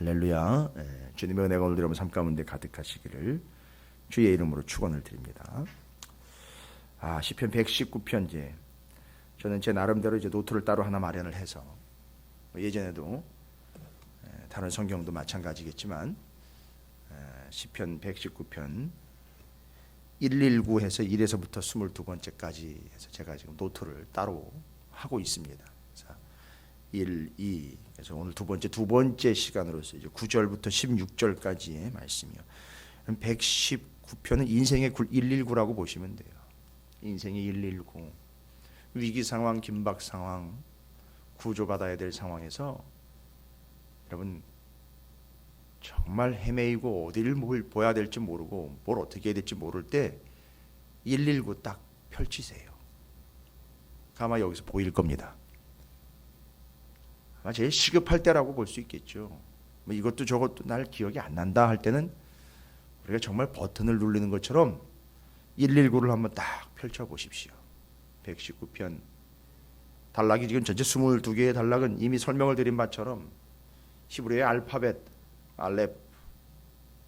할렐루야. 주님의 은혜가 오늘 여러분 삶 가운데 가득하시기를 주의 이름으로 축원을 드립니다. 시편 119편제. 저는 제 나름대로 이제 노트를 따로 하나 마련을 해서 예전에도 다른 성경도 마찬가지겠지만 시편 119편 119해서 1에서부터 22번째까지 해서 제가 지금 노트를 따로 하고 있습니다. 1, 2. 그래서 오늘 두 번째 시간으로서 이제 9절부터 16절까지의 말씀이요. 119편은 인생의 119라고 보시면 돼요. 인생의 119. 위기 상황, 긴박 상황, 구조받아야 될 상황에서 여러분 정말 헤매이고 어디를 뭘 보아야 될지 모르고 뭘 어떻게 해야 될지 모를 때 119 딱 펼치세요. 아마 여기서 보일 겁니다. 아마 제일 시급할 때라고 볼 수 있겠죠. 뭐 이것도 저것도 날 기억이 안 난다 할 때는 우리가 정말 버튼을 누르는 것처럼 119를 한번 딱 펼쳐보십시오. 119편 단락이 지금 전체 22개의 단락은 이미 설명을 드린 바처럼 히브리어의 알파벳 알렙,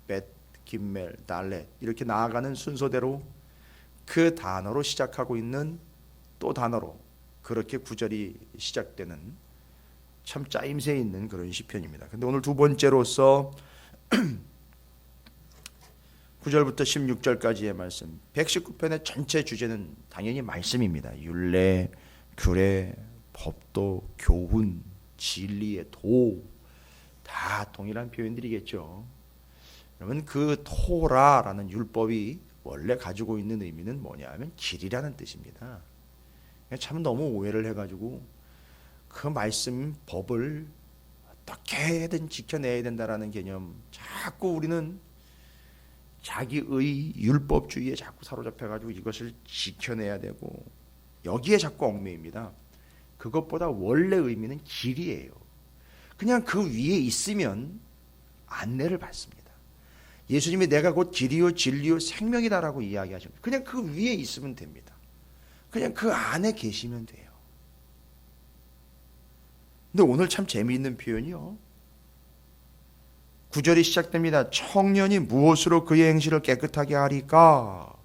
벳, 김멜, 달렛 이렇게 나아가는 순서대로 그 단어로 시작하고 있는 또 단어로 그렇게 구절이 시작되는 참 짜임새 있는 그런 시편입니다. 근데 오늘 두 번째로서 9절부터 16절까지의 말씀 119편의 전체 주제는 당연히 말씀입니다. 율례, 규례, 법도, 교훈, 진리의 도 다 동일한 표현들이겠죠. 그러면 그 토라라는 율법이 원래 가지고 있는 의미는 뭐냐 하면 길이라는 뜻입니다. 참 너무 오해를 해가지고 그 말씀 법을 어떻게든 지켜내야 된다라는 개념 자꾸 우리는 자기의 율법주의에 자꾸 사로잡혀가지고 이것을 지켜내야 되고 여기에 자꾸 얽매입니다. 그것보다 원래 의미는 길이에요. 그냥 그 위에 있으면 안내를 받습니다. 예수님이 내가 곧 길이요 진리요 생명이다라고 이야기하십니다. 그냥 그 위에 있으면 됩니다. 그냥 그 안에 계시면 돼요. 근데 오늘 참 재미있는 표현이요. 9절이 시작됩니다. 청년이 무엇으로 그의 행실을 깨끗하게 하리까?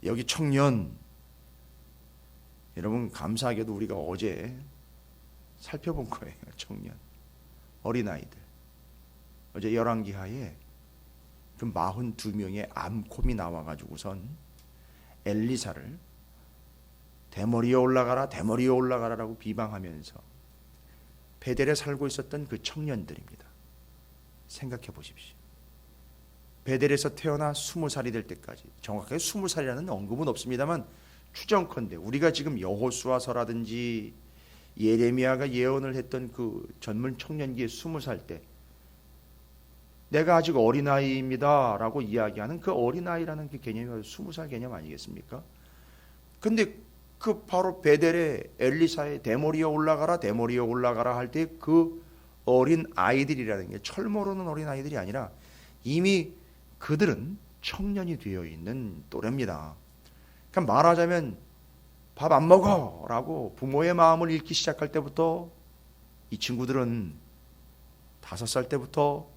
여기 청년. 여러분 감사하게도 우리가 어제 살펴본 거예요. 청년, 어린아이들. 어제 열왕기하에 그 42명의 암콤이 나와가지고선 엘리사를 대머리에 올라가라 대머리에 올라가라라고 비방하면서 베델에 살고 있었던 그 청년들입니다. 생각해 보십시오. 베델에서 태어나 20살이 될 때까지 정확하게 20살이라는 언급은 없습니다만 추정컨대 우리가 지금 여호수아서라든지 예레미야가 예언을 했던 그 젊은 청년기에 20살 때 내가 아직 어린아이입니다 라고 이야기하는 그 어린아이라는 그 개념이 20살 개념 아니겠습니까? 근데 그 바로 베델의 엘리사의 대머리에 올라가라 대머리에 올라가라 할 때 그 어린 아이들이라는 게 철모르는 어린 아이들이 아니라 이미 그들은 청년이 되어 있는 또래입니다. 그러니까 말하자면 밥 안 먹어 라고 부모의 마음을 읽기 시작할 때부터 이 친구들은 5살 때부터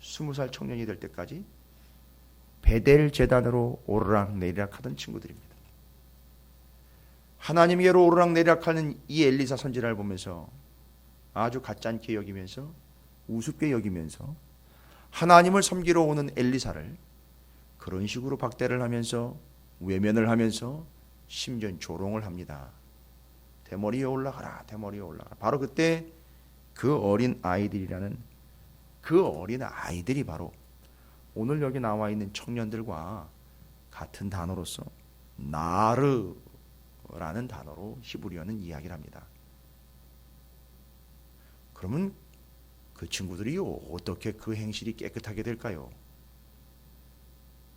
20살 청년이 될 때까지 베델 제단으로 오르락내리락 하던 친구들입니다. 하나님께로 오르락내리락하는 이 엘리사 선지자를 보면서 아주 가짜않게 여기면서 우습게 여기면서 하나님을 섬기러 오는 엘리사를 그런 식으로 박대를 하면서 외면을 하면서 심지어 조롱을 합니다. 대머리에 올라가라 대머리에 올라가라. 바로 그때 그 어린 아이들이라는 그 어린 아이들이 바로 오늘 여기 나와 있는 청년들과 같은 단어로서 나르라는 단어로 히브리어는 이야기를 합니다. 그러면 그 친구들이 어떻게 그 행실이 깨끗하게 될까요?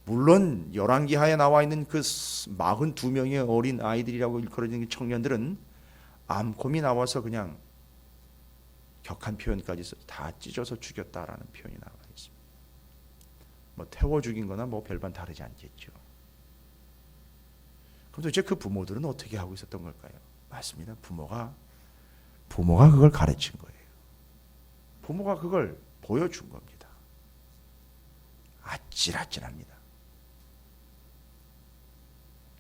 물론 열왕기하에 나와 있는 그 42명의 어린 아이들이라고 일컬어지는 청년들은 암콤이 나와서 그냥 격한 표현까지 다 찢어서 죽였다라는 표현이 나와 있습니다. 뭐 태워 죽인 거나 뭐 별반 다르지 않겠죠. 그럼 도대체 그 부모들은 어떻게 하고 있었던 걸까요? 맞습니다. 부모가 그걸 가르친 거예요. 부모가 그걸 보여준 겁니다. 아찔아찔합니다.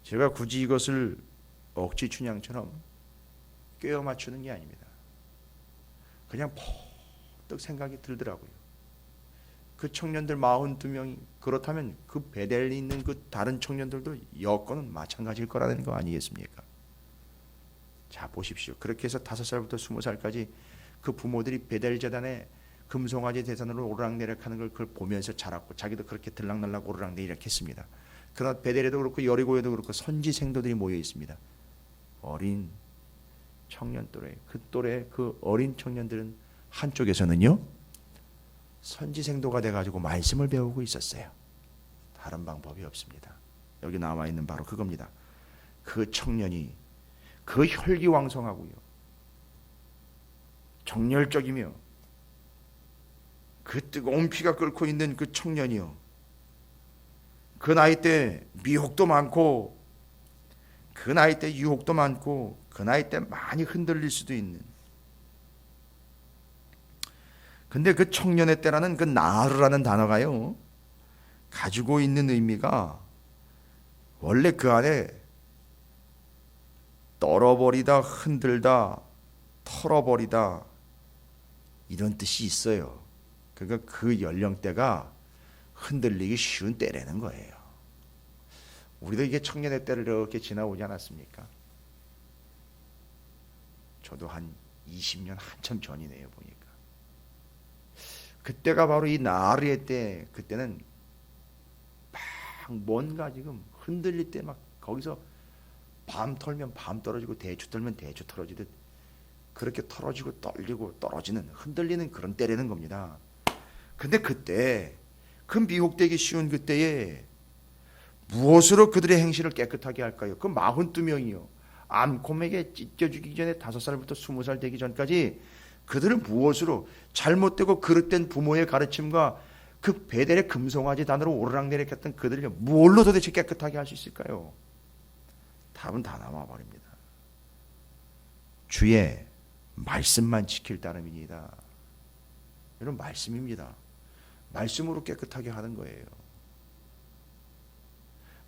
제가 굳이 이것을 억지 춘향처럼 꿰어 맞추는 게 아닙니다. 그냥 퍼뜩 생각이 들더라고요. 그 청년들 42명이 그렇다면 그 베델에 있는 그 다른 청년들도 여건은 마찬가지일 거라는 거 아니겠습니까? 자, 보십시오. 그렇게 해서 5살부터 20살까지 그 부모들이 베델 재단에 금송아지 대산으로 오르락내리락하는 걸 그걸 보면서 자랐고 자기도 그렇게 들락날락 오르락내리락 했습니다. 그러나 베델에도 그렇고 여리고에도 그렇고 선지 생도들이 모여 있습니다. 어린 청년 또래, 그 또래 그 어린 청년들은 한쪽에서는요 선지 생도가 돼가지고 말씀을 배우고 있었어요. 다른 방법이 없습니다. 여기 나와 있는 바로 그겁니다. 그 청년이 그 혈기왕성하고요 정열적이며 그 뜨거운 피가 끓고 있는 그 청년이요 그 나이 때 미혹도 많고 그 나이 때 유혹도 많고 그 나이 때 많이 흔들릴 수도 있는, 근데 그 청년의 때라는 그 나르라는 단어가요 가지고 있는 의미가 원래 그 안에 떨어버리다, 흔들다, 털어버리다 이런 뜻이 있어요. 그러니까 그 연령대가 흔들리기 쉬운 때라는 거예요. 우리도 이게 청년의 때를 이렇게 지나오지 않았습니까? 저도 한 20년 한참 전이네요 보니까. 그때가 바로 이 나르의 때. 그때는 막 뭔가 지금 흔들릴 때 막 거기서 밤 털면 밤 떨어지고 대추 털면 대추 떨어지듯 그렇게 털어지고 떨리고 떨어지는 흔들리는 그런 때라는 겁니다. 근데 그때 그 미혹되기 쉬운 그때에 무엇으로 그들의 행실을 깨끗하게 할까요? 그 42명이요 암콤에게 찢겨 죽이기 전에 5살부터 20살 되기 전까지 그들은 무엇으로 잘못되고 그릇된 부모의 가르침과 그 베델의 금송아지 단으로 오르락내리락했던 그들을 뭘로 도대체 깨끗하게 할 수 있을까요? 답은 다 나와버립니다. 주의 말씀만 지킬 따름이니다. 이런 말씀입니다. 말씀으로 깨끗하게 하는 거예요.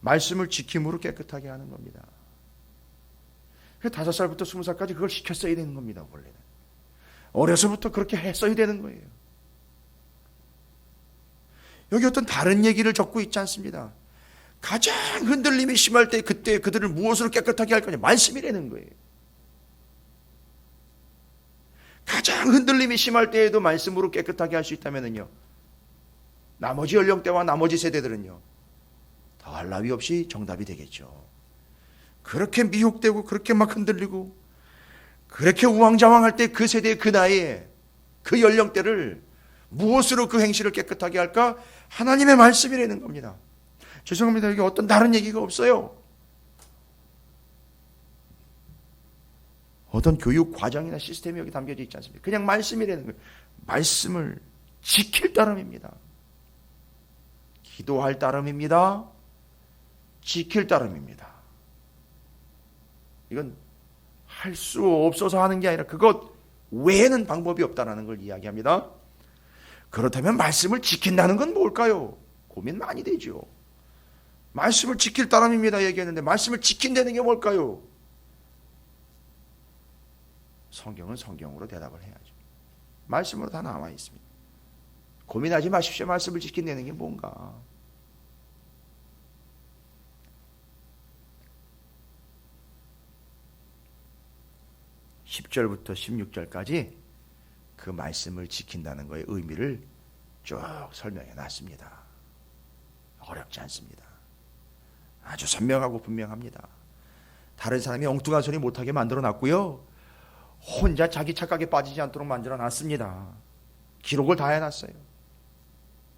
말씀을 지킴으로 깨끗하게 하는 겁니다. 5살부터 20살까지 그걸 시켰어야 되는 겁니다. 원래는 어려서부터 그렇게 했어야 되는 거예요. 여기 어떤 다른 얘기를 적고 있지 않습니다. 가장 흔들림이 심할 때 그때 그들을 무엇으로 깨끗하게 할 거냐? 말씀이라는 거예요. 가장 흔들림이 심할 때에도 말씀으로 깨끗하게 할 수 있다면요, 나머지 연령대와 나머지 세대들은요 더할 나위 없이 정답이 되겠죠. 그렇게 미혹되고 그렇게 막 흔들리고 그렇게 우왕좌왕할 때 그 세대의 그 나이에 그 연령대를 무엇으로 그 행실을 깨끗하게 할까? 하나님의 말씀이라는 겁니다. 죄송합니다. 여기 어떤 다른 얘기가 없어요. 어떤 교육 과정이나 시스템이 여기 담겨져 있지 않습니까? 그냥 말씀이라는 거예요. 말씀을 지킬 따름입니다. 기도할 따름입니다. 지킬 따름입니다. 이건 할 수 없어서 하는 게 아니라 그것 외에는 방법이 없다는 걸 이야기합니다. 그렇다면 말씀을 지킨다는 건 뭘까요? 고민 많이 되죠. 말씀을 지킬 따름입니다 얘기했는데 말씀을 지킨다는 게 뭘까요? 성경은 성경으로 대답을 해야죠. 말씀으로 다 나와 있습니다. 고민하지 마십시오. 말씀을 지킨다는 게 뭔가. (10절부터) (16절까지) 그 말씀을 지킨다는 거의 의미를 쭉 설명해 놨습니다. 어렵지 않습니다. 아주 선명하고 분명합니다. 다른 사람이 엉뚱한 소리 못하게 만들어 놨고요, 혼자 자기 착각에 빠지지 않도록 만들어 놨습니다. 기록을 다 해놨어요.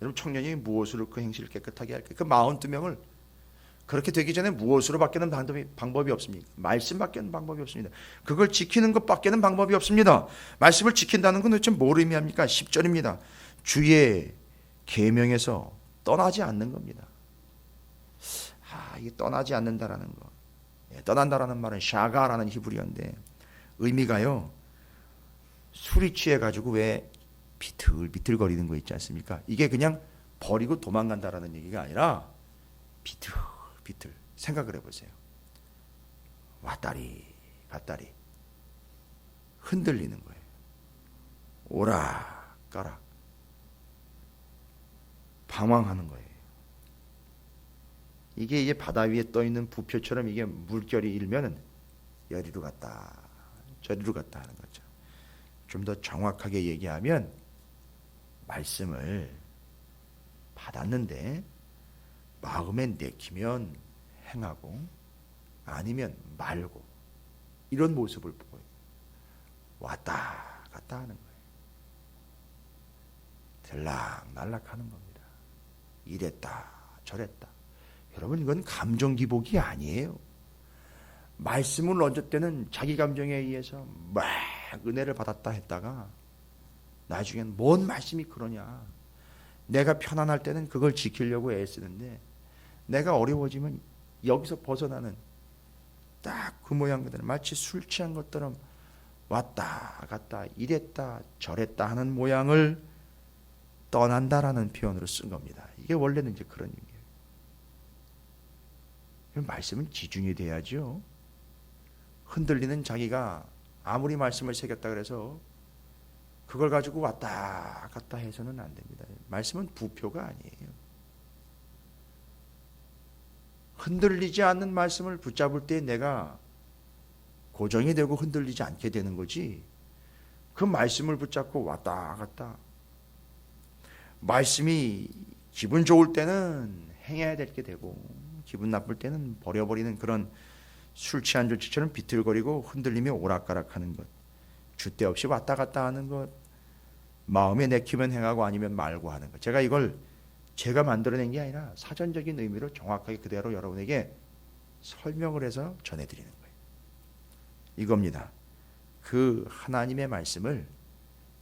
여러분, 청년이 무엇으로 그 행실을 깨끗하게 할까요? 그 42명을 그렇게 되기 전에 무엇으로 바뀌는 방법이 없습니다. 말씀 밖에는 방법이 없습니다. 그걸 지키는 것밖에는 방법이 없습니다. 말씀을 지킨다는 건 도대체 뭘 의미합니까? 10절입니다. 주의 계명에서 떠나지 않는 겁니다. 이게 떠나지 않는다라는 거. 떠난다라는 말은 샤가라는 히브리어인데 의미가요, 술이 취해가지고 왜 비틀비틀거리는 거 있지 않습니까? 이게 그냥 버리고 도망간다라는 얘기가 아니라 비틀비틀 생각을 해보세요. 왔다리 갔다리 흔들리는 거예요. 오락가락 방황하는 거예요. 이게 이제 바다 위에 떠 있는 부표처럼 이게 물결이 일면은 여리로 갔다 저리로 갔다 하는 거죠. 좀 더 정확하게 얘기하면 말씀을 받았는데 마음에 내키면 행하고 아니면 말고 이런 모습을 보여요. 왔다 갔다 하는 거예요. 들락날락하는 겁니다. 이랬다 저랬다. 여러분 이건 감정 기복이 아니에요. 말씀을 얻을 때는 자기 감정에 의해서 막 은혜를 받았다 했다가 나중엔 뭔 말씀이 그러냐. 내가 편안할 때는 그걸 지키려고 애쓰는데 내가 어려워지면 여기서 벗어나는 딱 그 모양 그대로 마치 술 취한 것처럼 왔다 갔다 이랬다 저랬다 하는 모양을 떠난다라는 표현으로 쓴 겁니다. 이게 원래는 이제 그런 의미예요. 말씀은 지중이 돼야죠. 흔들리는 자기가 아무리 말씀을 새겼다 그래서 그걸 가지고 왔다 갔다 해서는 안 됩니다. 말씀은 부표가 아니에요. 흔들리지 않는 말씀을 붙잡을 때 내가 고정이 되고 흔들리지 않게 되는 거지. 그 말씀을 붙잡고 왔다 갔다. 말씀이 기분 좋을 때는 행해야 될 게 되고 기분 나쁠 때는 버려버리는 그런 술 취한 조치처럼 비틀거리고 흔들리며 오락가락하는 것. 줏대 없이 왔다 갔다 하는 것. 마음에 내키면 행하고 아니면 말고 하는 것. 제가 이걸 제가 만들어낸 게 아니라 사전적인 의미로 정확하게 그대로 여러분에게 설명을 해서 전해드리는 거예요. 이겁니다. 그 하나님의 말씀을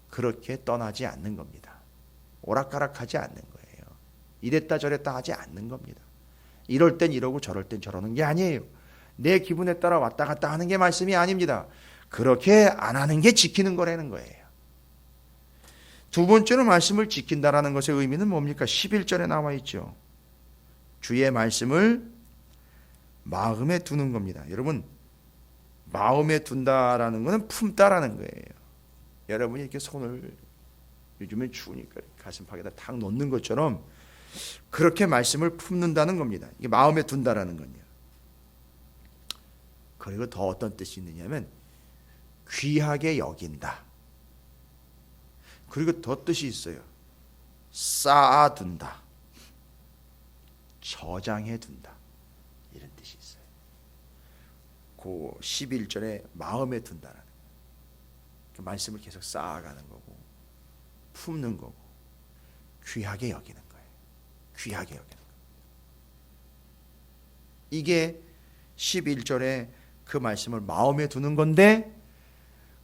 그렇게 떠나지 않는 겁니다. 오락가락하지 않는 거예요. 이랬다 저랬다 하지 않는 겁니다. 이럴 땐 이러고 저럴 땐 저러는 게 아니에요. 내 기분에 따라 왔다 갔다 하는 게 말씀이 아닙니다. 그렇게 안 하는 게 지키는 거라는 거예요. 두 번째로 말씀을 지킨다라는 것의 의미는 뭡니까? 11절에 나와 있죠. 주의 말씀을 마음에 두는 겁니다. 여러분, 마음에 둔다라는 것은 품다라는 거예요. 여러분이 이렇게 손을 요즘엔 추우니까 가슴팍에다 탁 놓는 것처럼 그렇게 말씀을 품는다는 겁니다. 이게 마음에 둔다라는 건요. 그리고 더 어떤 뜻이 있느냐면 귀하게 여긴다. 그리고 더 뜻이 있어요. 쌓아둔다. 저장해둔다. 이런 뜻이 있어요. 그 11절에 마음에 둔다라는 그 말씀을 계속 쌓아가는 거고 품는 거고 귀하게 여기는 거예요. 귀하게 여기는 거예요. 이게 11절에 그 말씀을 마음에 두는 건데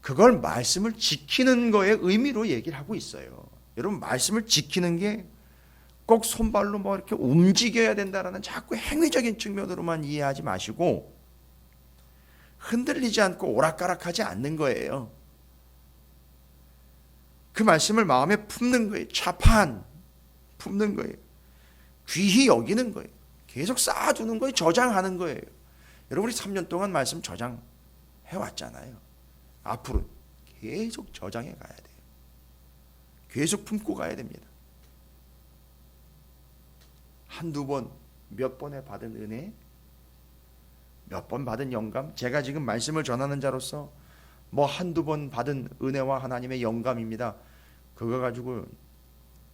그걸 말씀을 지키는 거의 의미로 얘기를 하고 있어요. 여러분 말씀을 지키는 게 꼭 손발로 뭐 이렇게 움직여야 된다라는 자꾸 행위적인 측면으로만 이해하지 마시고 흔들리지 않고 오락가락하지 않는 거예요. 그 말씀을 마음에 품는 거예요. 차판 품는 거예요. 귀히 여기는 거예요. 계속 쌓아두는 거예요. 저장하는 거예요. 여러분이 3년 동안 말씀 저장해 왔잖아요. 앞으로 계속 저장해 가야 돼요. 계속 품고 가야 됩니다. 한두 번, 몇 번에 받은 은혜, 몇 번 받은 영감, 제가 지금 말씀을 전하는 자로서 뭐 한두 번 받은 은혜와 하나님의 영감입니다. 그거 가지고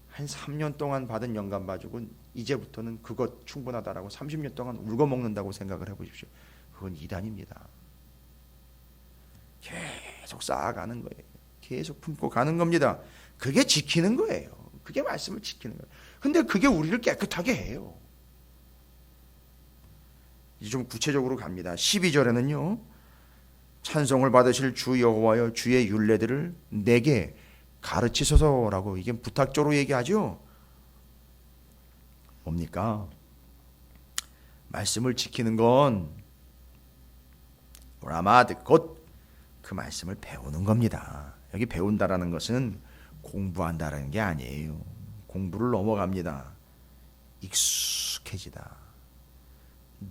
한 3년 동안 받은 영감 가지고 이제부터는 그것 충분하다라고 30년 동안 울고 먹는다고 생각을 해보십시오. 그건 이단입니다. 계속 쌓아가는 거예요. 계속 품고 가는 겁니다. 그게 지키는 거예요. 그게 말씀을 지키는 거예요. 근데 그게 우리를 깨끗하게 해요. 이제 좀 구체적으로 갑니다. 12절에는요. 찬송을 받으실 주 여호와여 주의 율례들을 내게 가르치소서라고 이게 부탁조로 얘기하죠. 뭡니까? 말씀을 지키는 건 라마드 곧 그 말씀을 배우는 겁니다. 여기 배운다라는 것은 공부한다는 게 아니에요. 공부를 넘어갑니다. 익숙해지다,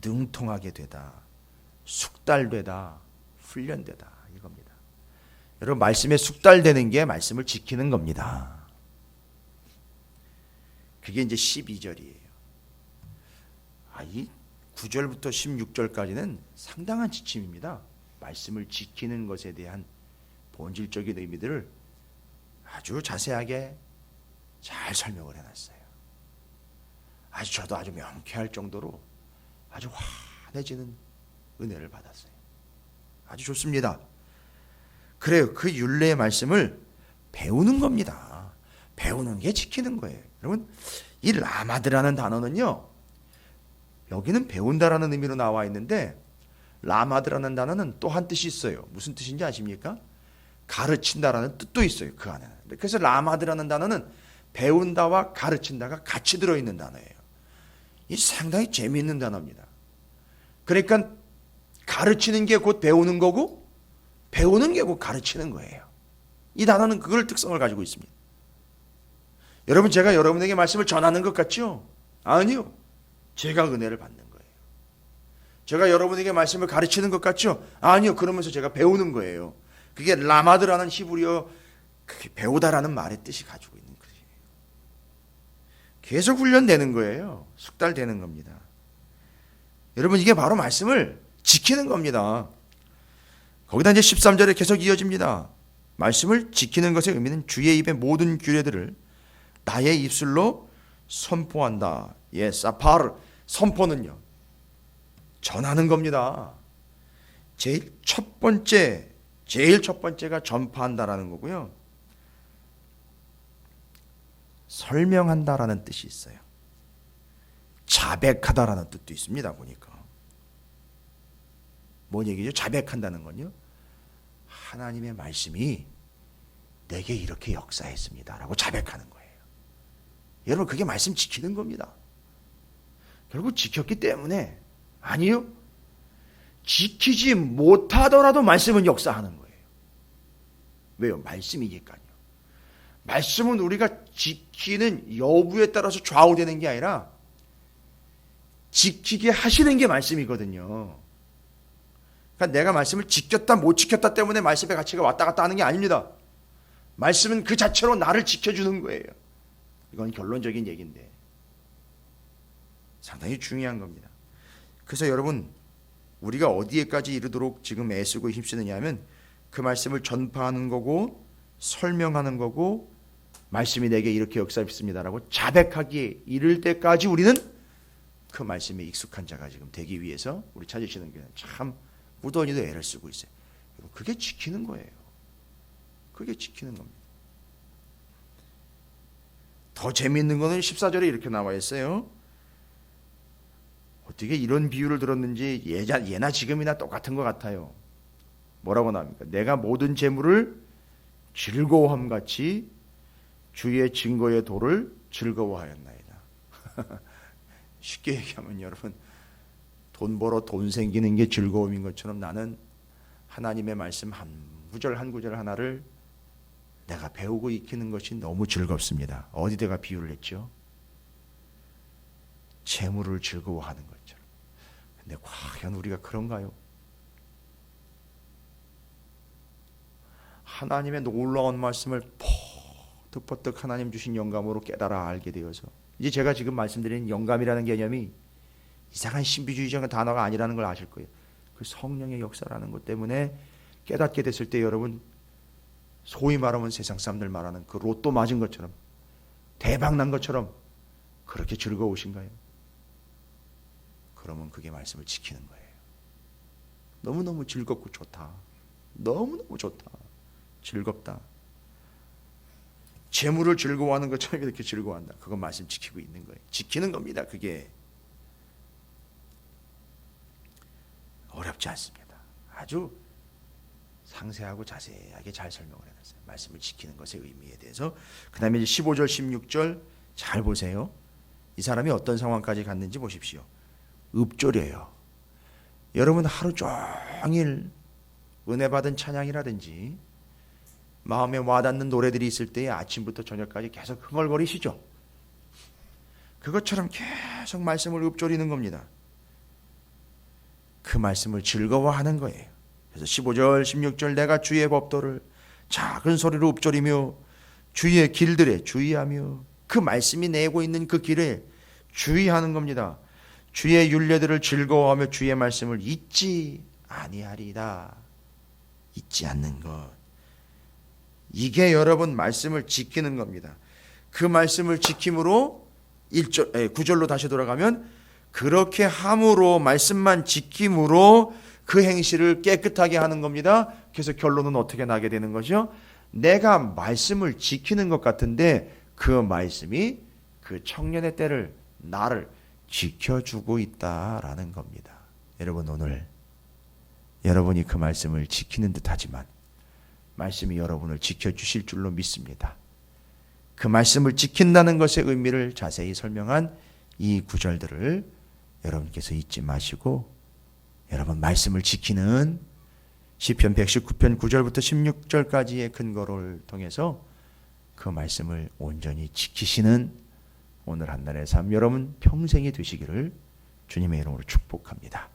능통하게 되다, 숙달되다, 훈련되다, 이겁니다. 여러분, 말씀에 숙달되는 게 말씀을 지키는 겁니다. 그게 이제 12절이에요. 이 9절부터 16절까지는 상당한 지침입니다. 말씀을 지키는 것에 대한 본질적인 의미들을 아주 자세하게 잘 설명을 해놨어요. 저도 아주 명쾌할 정도로 아주 환해지는 은혜를 받았어요. 아주 좋습니다. 그래요. 그 율례의 말씀을 배우는 겁니다. 배우는 게 지키는 거예요. 여러분, 이 라마드라는 단어는요, 여기는 배운다라는 의미로 나와 있는데, 라마드라는 단어는 또 한 뜻이 있어요. 무슨 뜻인지 아십니까? 가르친다라는 뜻도 있어요, 그 안에는. 그래서 라마드라는 단어는 배운다와 가르친다가 같이 들어있는 단어예요. 이 상당히 재미있는 단어입니다. 그러니까 가르치는 게 곧 배우는 거고, 배우는 게 곧 가르치는 거예요. 이 단어는 그걸 특성을 가지고 있습니다. 여러분, 제가 여러분에게 말씀을 전하는 것 같죠? 아니요. 제가 은혜를 받는 거예요. 제가 여러분에게 말씀을 가르치는 것 같죠? 아니요. 그러면서 제가 배우는 거예요. 그게 라마드라는 히브리어, 그게 배우다라는 말의 뜻이 가지고 있는 거예요. 계속 훈련되는 거예요. 숙달되는 겁니다. 여러분, 이게 바로 말씀을 지키는 겁니다. 거기다 이제 13절에 계속 이어집니다. 말씀을 지키는 것의 의미는 주의 입의 모든 규례들을 나의 입술로 선포한다. 사파르, 선포는요, 전하는 겁니다. 제일 첫 번째가 전파한다라는 거고요. 설명한다라는 뜻이 있어요. 자백하다라는 뜻도 있습니다. 보니까 뭔 얘기죠? 자백한다는 건요, 하나님의 말씀이 내게 이렇게 역사했습니다 라고 자백하는 거예요. 여러분, 그게 말씀 지키는 겁니다. 결국 지켰기 때문에, 아니요, 지키지 못하더라도 말씀은 역사하는 거예요. 왜요? 말씀이니까요. 말씀은 우리가 지키는 여부에 따라서 좌우되는 게 아니라 지키게 하시는 게 말씀이거든요. 그러니까 내가 말씀을 지켰다 못 지켰다 때문에 말씀의 가치가 왔다 갔다 하는 게 아닙니다. 말씀은 그 자체로 나를 지켜주는 거예요. 이건 결론적인 얘기인데 상당히 중요한 겁니다. 그래서 여러분, 우리가 어디에까지 이르도록 지금 애쓰고 힘쓰느냐 하면 그 말씀을 전파하는 거고, 설명하는 거고, 말씀이 내게 이렇게 역사했습니다라고 자백하기에 이를 때까지 우리는 그 말씀에 익숙한 자가 지금 되기 위해서 우리 찾으시는 게 참 무던히도 애를 쓰고 있어요. 그게 지키는 거예요. 그게 지키는 겁니다. 더 재미있는 거는 14절에 이렇게 나와 있어요. 어떻게 이런 비유를 들었는지 예나 지금이나 똑같은 것 같아요. 뭐라고 나옵니까? 내가 모든 재물을 즐거워함같이 주의 증거의 도를 즐거워하였나이다. 쉽게 얘기하면 여러분, 돈 벌어 돈 생기는 게 즐거움인 것처럼 나는 하나님의 말씀 한 구절 한 구절 하나를 내가 배우고 익히는 것이 너무 즐겁습니다. 어디다가 비유를 했죠? 재물을 즐거워하는 것처럼. 근데 과연 우리가 그런가요? 하나님의 놀라운 말씀을 퍼뜩퍼뜩 하나님 주신 영감으로 깨달아 알게 되어서, 이제 제가 지금 말씀드리는 영감이라는 개념이 이상한 신비주의적인 단어가 아니라는 걸 아실 거예요. 그 성령의 역사라는 것 때문에 깨닫게 됐을 때 여러분, 소위 말하면 세상 사람들 말하는 그 로또 맞은 것처럼, 대박 난 것처럼 그렇게 즐거우신가요? 그러면 그게 말씀을 지키는 거예요. 너무너무 즐겁고 좋다. 너무너무 좋다. 즐겁다. 재물을 즐거워하는 것처럼 이렇게 즐거워한다. 그건 말씀 지키고 있는 거예요. 지키는 겁니다. 그게 어렵지 않습니다. 아주 상세하고 자세하게 잘 설명을 해놨어요. 말씀을 지키는 것의 의미에 대해서. 그 다음에 15절 16절 잘 보세요. 이 사람이 어떤 상황까지 갔는지 보십시오. 읊조려요. 여러분, 하루 종일 은혜 받은 찬양이라든지 마음에 와닿는 노래들이 있을 때에 아침부터 저녁까지 계속 흥얼거리시죠. 그것처럼 계속 말씀을 읊조리는 겁니다. 그 말씀을 즐거워하는 거예요. 그래서 15절 16절 내가 주의 법도를 작은 소리로 읊조리며 주의 길들에 주의하며 그 말씀이 내고 있는 그 길에 주의하는 겁니다. 주의 율례들을 즐거워하며 주의 말씀을 잊지 아니하리다. 잊지 않는 것. 이게 여러분 말씀을 지키는 겁니다. 그 말씀을 지킴으로 9절로 다시 돌아가면 그렇게 함으로 말씀만 지킴으로 그 행실을 깨끗하게 하는 겁니다. 그래서 결론은 어떻게 나게 되는 거죠? 내가 말씀을 지키는 것 같은데 그 말씀이 그 청년의 때를 나를 지켜주고 있다라는 겁니다. 여러분 오늘 여러분이 그 말씀을 지키는 듯하지만 말씀이 여러분을 지켜주실 줄로 믿습니다. 그 말씀을 지킨다는 것의 의미를 자세히 설명한 이 구절들을 여러분께서 잊지 마시고 여러분 말씀을 지키는 시편 119편 9절부터 16절까지의 근거를 통해서 그 말씀을 온전히 지키시는 오늘 한날의 삶 여러분 평생이 되시기를 주님의 이름으로 축복합니다.